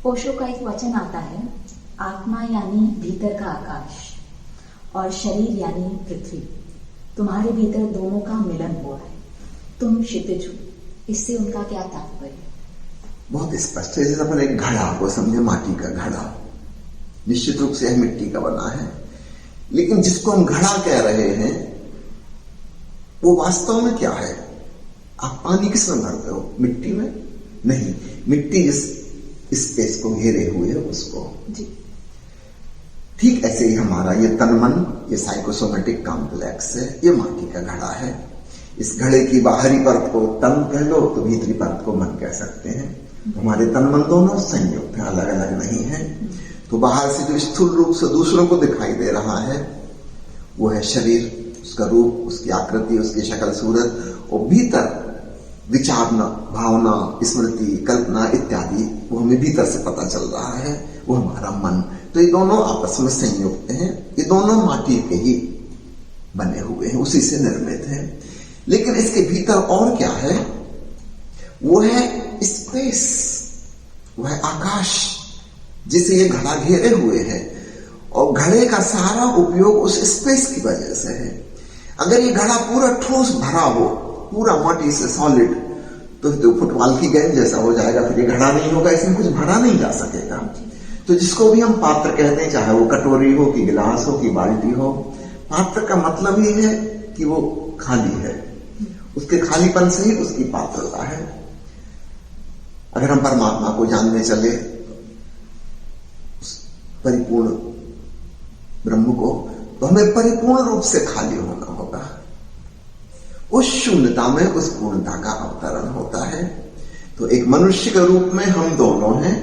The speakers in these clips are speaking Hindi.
ओशो का एक वचन आता है, आत्मा यानी भीतर का आकाश और शरीर यानी पृथ्वी। तुम्हारे भीतर दोनों का मिलन हुआ है, तुम क्षितिज हो। इससे उनका क्या तात्पर्य? बहुत स्पष्ट है। जैसे अपन एक घड़ा को समझे, माटी का घड़ा, निश्चित रूप से यह मिट्टी का बना है, लेकिन जिसको हम घड़ा कह रहे हैं वो वास्तव में क्या है? आप पानी किसमें भरते हो? मिट्टी में नहीं, मिट्टी जिस स्पेस को घेरे हुए है उसको जी। ठीक ऐसे ही हमारा ये तन मन, ये साइकोसोमेटिक कॉम्प्लेक्स है, ये माटी का घड़ा है। इस घड़े की बाहरी परत को तन कह लो तो भीतरी परत को मन कह सकते हैं। हमारे तन मन दोनों संयुक्त हैं, अलग अलग नहीं है। तो बाहर से जो स्थूल रूप से दूसरों को दिखाई दे रहा है वो है शरीर, उसका रूप, उसकी आकृति, उसकी शक्ल सूरत, और भीतर विचारना, भावना, स्मृति, कल्पना इत्यादि वो हमें भीतर से पता चल रहा है, वो हमारा मन। तो ये दोनों आपस में संयुक्त हैं, ये दोनों माटी के ही बने हुए हैं, उसी से निर्मित हैं। लेकिन इसके भीतर और क्या है? वो है स्पेस, वो है आकाश, जिसे ये घड़ा घेरे हुए है। और घड़े का सारा उपयोग उस स्पेस की वजह से है। अगर ये घड़ा पूरा ठोस भरा हो, पूरा माटी से सॉलिड, तो फुटबॉल की गेंद जैसा हो जाएगा, फिर ये घड़ा नहीं होगा, इसमें कुछ भरा नहीं जा सकेगा। तो जिसको भी हम पात्र कहते हैं, चाहे वो कटोरी हो कि गिलास हो कि बाल्टी हो, पात्र का मतलब ही है कि वो खाली है, उसके खालीपन से ही उसकी पात्रता है। अगर हम परमात्मा को जानने चले, परिपूर्ण ब्रह्म को, तो हमें परिपूर्ण रूप से खाली होना होगा। उस शून्यता में उस पूर्णता का अवतरण होता है। तो एक मनुष्य के रूप में हम दोनों हैं,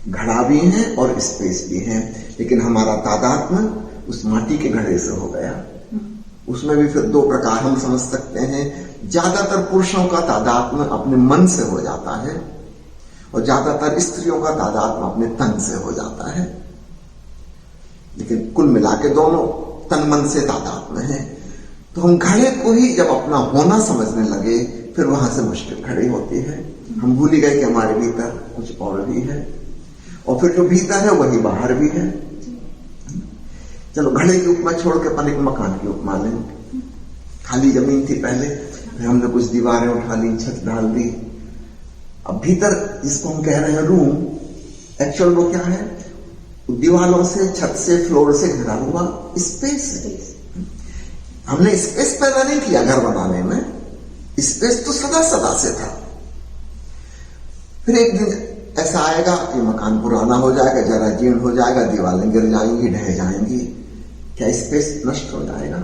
घड़ा भी हैं और स्पेस भी हैं। लेकिन हमारा तादात्म्य उस माटी के घड़े से हो गया। उसमें भी फिर दो प्रकार हम समझ सकते हैं। ज्यादातर पुरुषों का तादात्म्य अपने मन से हो जाता है और ज्यादातर स्त्रियों का तादात्म्य अपने तन से हो जाता है। लेकिन कुल मिला के दोनों तन मन से तादात्म्य है। तो हम घड़े को ही जब अपना होना समझने लगे, फिर वहां से मुश्किल खड़ी होती है। हम भूल गए कि हमारे भीतर कुछ और भी है, और फिर जो भीतर है वही बाहर भी है। चलो घड़े की उपमा छोड़ के अपन एक मकान की उपमा लें। खाली जमीन थी पहले, फिर हमने कुछ दीवारें उठा ली, छत डाल दी। अब भीतर जिसको हम कह रहे हैं रूम, एक्चुअल वो क्या है? दीवारों से, छत से, फ्लोर से घिरा हुआ स्पेस है। हमने स्पेस पैदा नहीं किया घर बनाने में, स्पेस तो सदा सदा से था। फिर एक दिन ऐसा आएगा कि मकान पुराना हो जाएगा, जरा जीर्ण हो जाएगा, दीवारें गिर जाएंगी, ढह जाएंगी, क्या स्पेस नष्ट हो जाएगा?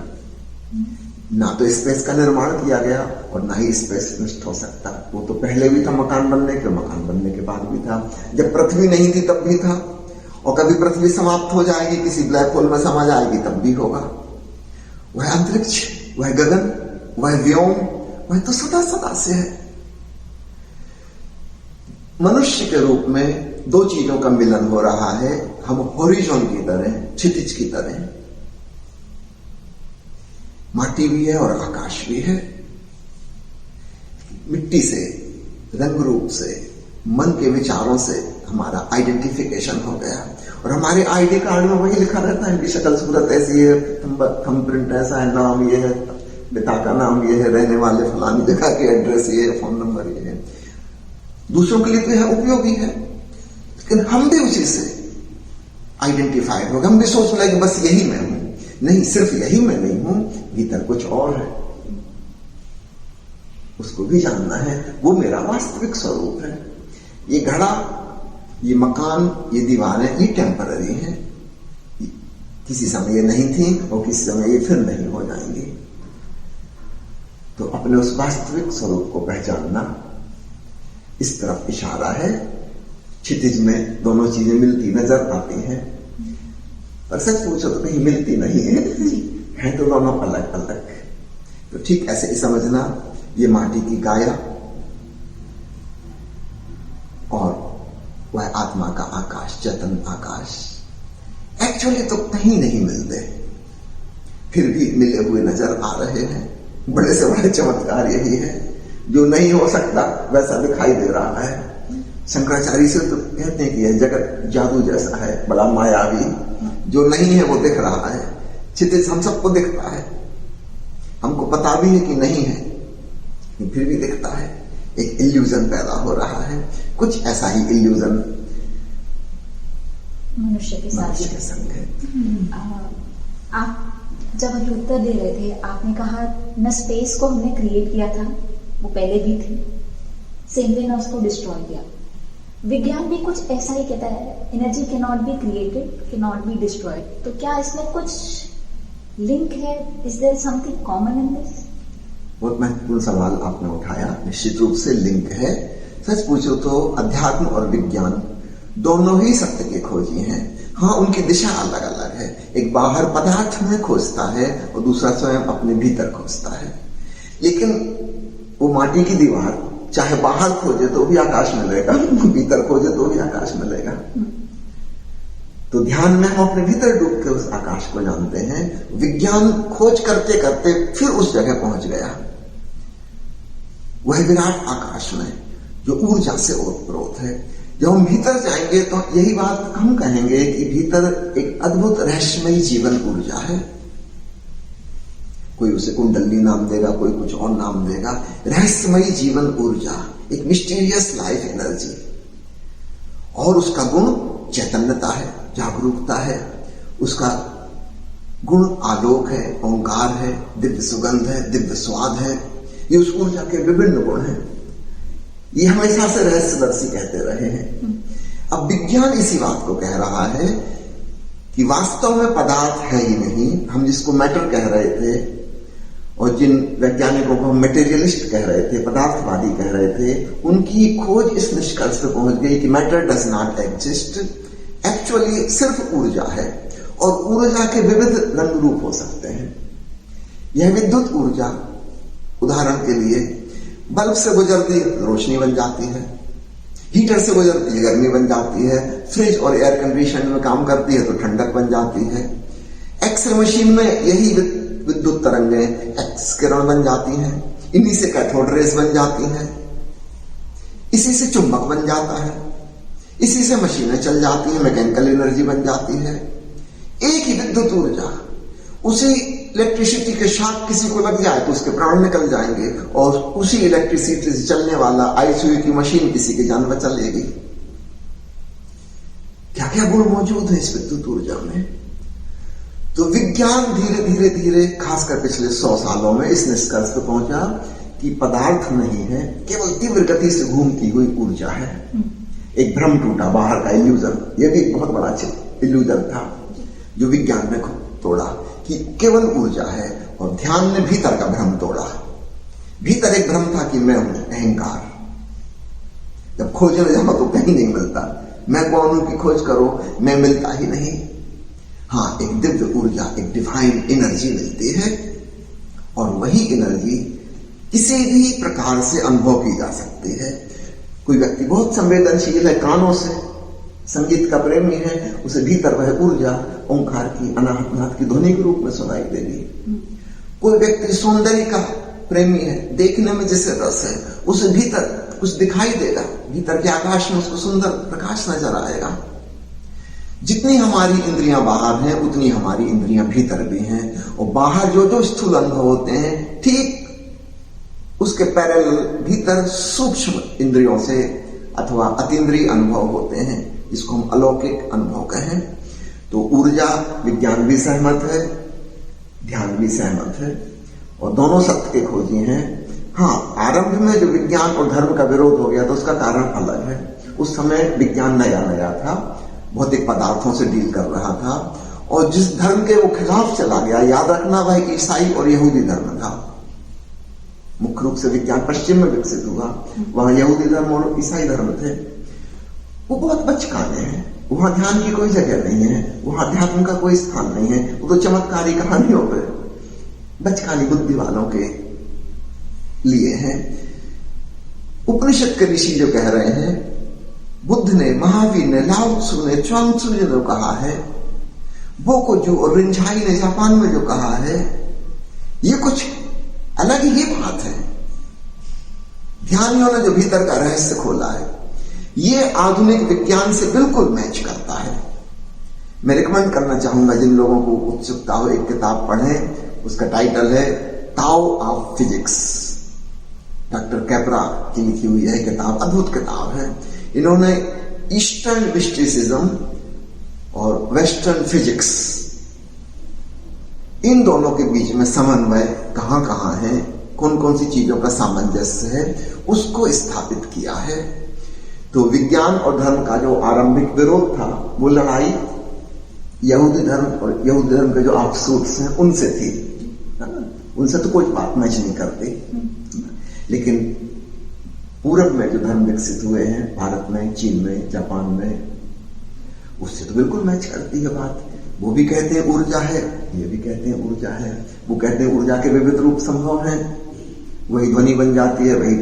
ना तो स्पेस का निर्माण किया गया और ना ही स्पेस नष्ट हो सकता। वो तो पहले भी था मकान बनने के, मकान बनने के बाद भी था। जब पृथ्वी नहीं थी तब भी था, और कभी पृथ्वी समाप्त हो जाएगी, किसी ब्लैक होल में समा जाएगी, तब भी होगा। वह अंतरिक्ष, वह गगन, वह व्योम, वह तो सदा सदा से है। मनुष्य के रूप में दो चीजों का मिलन हो रहा है। हम हॉरिजॉन की तरह, क्षितिज की तरह, माटी भी है और आकाश भी है। मिट्टी से, रंग रूप से, मन के विचारों से हमारा आइडेंटिफिकेशन हो गया, और हमारे आईडी कार्ड में वही लिखा रहता है कि शक्ल सूरत ऐसी है, थंबप्रिंट ऐसा है, नाम ये है, पिता का नाम ये है, रहने वाले फलानी जगह की एड्रेस ये है, फोन नंबर ये है। दूसरों के लिए तो यह उपयोगी है, लेकिन हम भी उसी से आइडेंटिफाइड हो गए। हम भी सोचने लगे बस यही मैं हूं। नहीं, सिर्फ यही मैं नहीं हूं, भीतर कुछ और है, उसको भी जानना है। वो मेरा वास्तविक स्वरूप है। ये घड़ा, ये मकान, ये दीवारें, ये टेम्पररी हैं। किसी समय ये नहीं थी और किसी समय ये फिर नहीं हो जाएंगी। तो अपने उस वास्तविक स्वरूप को पहचानना, इस तरफ इशारा है। क्षितिज में दोनों चीजें मिलती नजर आती हैं, पर सच पूछो तो कहीं मिलती नहीं है तो दोनों अलग अलग। तो ठीक ऐसे ही समझना, ये माटी की काया और वह आत्मा का आकाश, चेतन आकाश, एक्चुअली तो कहीं नहीं मिलते, फिर भी मिले हुए नजर आ रहे हैं। बड़े से बड़े चमत्कार यही है, जो नहीं हो सकता वैसा दिखाई दे रहा है। शंकराचार्य से तो कहते हैं कि यह जगत जादू जैसा है, बड़ा मायावी, जो नहीं है वो दिख रहा है। क्षितिज हम सबको दिखता है, हमको पता भी है कि नहीं है, लेकिन फिर भी दिखता है। एक इल्यूजन पैदा हो रहा है, कुछ ऐसा ही इल्यूजन मनुष्य के साथ के संग है। आप जब अभी उत्तर दे रहे थे, आपने कहा न स्पेस को हमने क्रिएट किया था, वो पहले भी थी, सेम वे न उसको डिस्ट्रॉय किया। विज्ञान भी कुछ ऐसा ही कहता है, energy can not be created, can not be destroyed. तो क्या इसमें कुछ लिंक है? Is there something common in this? बहुत महत्वपूर्ण सवाल आपने उठाया। निश्चित रूप से लिंक है। सच पूछो तो अध्यात्म और विज्ञान दोनों ही सत्य के खोजी हैं। हाँ, उनकी दिशा अलग अलग है। एक बाहर पदार्थ में खोजता है और दूसरा स्वयं अपने भीतर खोजता है। लेकिन वो माटी की दीवार चाहे बाहर खोजे तो भी आकाश मिलेगा, भीतर खोजे तो भी आकाश मिलेगा। तो ध्यान में हम अपने भीतर डूब के उस आकाश को जानते हैं। विज्ञान खोज करते करते फिर उस जगह पहुंच गया, वह विराट आकाश में जो ऊर्जा से ओतप्रोत है। जब हम भीतर जाएंगे तो यही बात हम कहेंगे कि भीतर एक अद्भुत रहस्यमयी जीवन ऊर्जा है। कोई उसे कुंडली नाम देगा, कोई कुछ और नाम देगा। रहस्यमयी जीवन ऊर्जा, एक मिस्टीरियस लाइफ एनर्जी, और उसका गुण चैतन्यता है, जागरूकता है। उसका गुण आलोक है, ओंकार है, दिव्य सुगंध है, दिव्य स्वाद है। ये उस ऊर्जा के विभिन्न गुण हैं। ये हमेशा से रहस्यदर्शी कहते रहे हैं। अब विज्ञान इसी बात को कह रहा है कि वास्तव में पदार्थ है ही नहीं। हम जिसको मैटर कह रहे थे और जिन वैज्ञानिकों को हम मटेरियलिस्ट कह रहे थे, पदार्थवादी कह रहे थे, उनकी खोज इस निष्कर्ष पर पहुंच गई कि matter does not exist. Actually सिर्फ ऊर्जा है, और ऊर्जा के विविध रंग रूप हो सकते हैं। यह विद्युत ऊर्जा उदाहरण के लिए बल्ब से गुजरती है तो रोशनी बन जाती है, हीटर से गुजरती है गर्मी बन जाती है, फ्रिज और एयर कंडीशन में काम करती है तो ठंडक बन जाती है। एक्सरे मशीन में यही विद्युत तरंगें एक्स किरण बन जाती हैं, इन्हीं से कैथोड रेस बन जाती हैं, इसी से चुंबक बन जाता है, इसी से मशीनें चल जाती हैं, मैकेनिकल एनर्जी बन जाती है। एक ही विद्युत ऊर्जा, उसी इलेक्ट्रिसिटी के शॉक किसी को लग जाए तो उसके प्राण निकल जाएंगे, और उसी इलेक्ट्रिसिटी से चलने वाला आईसीयू की मशीन किसी की जान बचा लेगी। क्या क्या गुण मौजूद है इस विद्युत ऊर्जा में। तो विज्ञान धीरे धीरे धीरे खासकर पिछले 100 सालों में इस निष्कर्ष पर पहुंचा कि पदार्थ नहीं है, केवल तीव्र गति से घूमती हुई ऊर्जा है। एक भ्रम टूटा, बाहर का इल्यूजन। यह भी बहुत बड़ा इल्यूजन था जो विज्ञान ने तोड़ा कि केवल ऊर्जा है, और ध्यान ने भीतर का भ्रम तोड़ा। भीतर एक भ्रम था कि मैं हूं, अहंकार। जब खोजने जाओ तो कहीं नहीं मिलता। मैं कौन हूं की खोज करो, मैं मिलता ही नहीं। हाँ, एक दिव्य ऊर्जा, एक डिवाइन एनर्जी मिलती है, और वही एनर्जी किसी भी प्रकार से अनुभव की जा सकती है। कोई व्यक्ति बहुत संवेदनशील है, कानों से संगीत का प्रेमी है, उसे भीतर वह ऊर्जा ओंकार की, अनाहत की ध्वनि के रूप में सुनाई देगी। कोई व्यक्ति सौंदर्य का प्रेमी है, देखने में जिसे रस है, उसे भीतर कुछ दिखाई देगा, भीतर के आकाश में उसको सुंदर प्रकाश नजर आएगा। जितनी हमारी इंद्रियां बाहर हैं, उतनी हमारी इंद्रियां भीतर भी हैं, और बाहर जो जो स्थूल अनुभव होते हैं, ठीक उसके पैरेलल भीतर सूक्ष्म इंद्रियों से अथवा अतीन्द्रिय अनुभव होते हैं, जिसको हम अलौकिक अनुभव कहें। तो ऊर्जा, विज्ञान भी सहमत है, ध्यान भी सहमत है, और दोनों सत्य के खोजी हैं। हाँ, आरंभ में जो विज्ञान और धर्म का विरोध हो गया तो उसका कारण अलग है। उस समय विज्ञान नया नया था, भौतिक पदार्थों से डील कर रहा था, और जिस धर्म के वो खिलाफ चला गया, याद रखना, वह ईसाई और यहूदी धर्म था। मुख्य रूप से विज्ञान पश्चिम में विकसित हुआ, वहां यहूदी धर्म और ईसाई धर्म थे। वो बहुत बचकाने हैं, वहां ध्यान की कोई जगह नहीं है, वहां अध्यात्म का कोई स्थान नहीं है। वो तो चमत्कारी कहानियों पे बचकानी बुद्धि वालों के लिए है। उपनिषद के ऋषि जो कह रहे हैं, बुद्ध ने, महावीर ने, लाओ त्सु ने, च्वांग त्सु ने जो कहा है, बोकोजू और रिंझाई ने जापान में जो कहा है, ये कुछ अलग ही बात है। ध्यानियों ने जो भीतर का रहस्य खोला है, ये आधुनिक विज्ञान से बिल्कुल मैच करता है। मैं रिकमेंड करना चाहूंगा जिन लोगों को उत्सुकता हो, एक किताब पढ़ें, उसका टाइटल है ताओ ऑफ फिजिक्स। डॉक्टर कैपरा की लिखी हुई है किताब, अद्भुत किताब है। इन्होंने ईस्टर्न मिस्टिसिज्म और वेस्टर्न फिजिक्स, इन दोनों के बीच में समन्वय कहां कहां है, कौन कौन सी चीजों का सामंजस्य है, उसको स्थापित किया है। तो विज्ञान और धर्म का जो आरंभिक विरोध था, वो लड़ाई यहूदी धर्म और यहूदी धर्म के जो ऑफशूट्स हैं उनसे थी, उनसे तो कोई बात मैच नहीं करती। लेकिन पूरब में जो धर्म विकसित हुए हैं, भारत में, चीन में, जापान में, उससे तो बिल्कुल मैच करती है बात। वो भी कहते हैं ऊर्जा है, ये भी कहते हैं ऊर्जा है। वो कहते हैं ऊर्जा के विविध रूप संभव हैं, वही ध्वनि बन जाती है, वही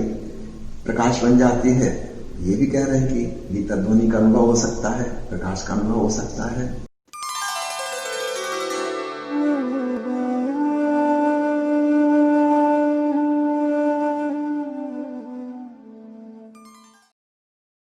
प्रकाश बन जाती है। ये भी कह रहे हैं कि भीतर ध्वनि का अनुभव हो सकता है, प्रकाश का अनुभव हो सकता है।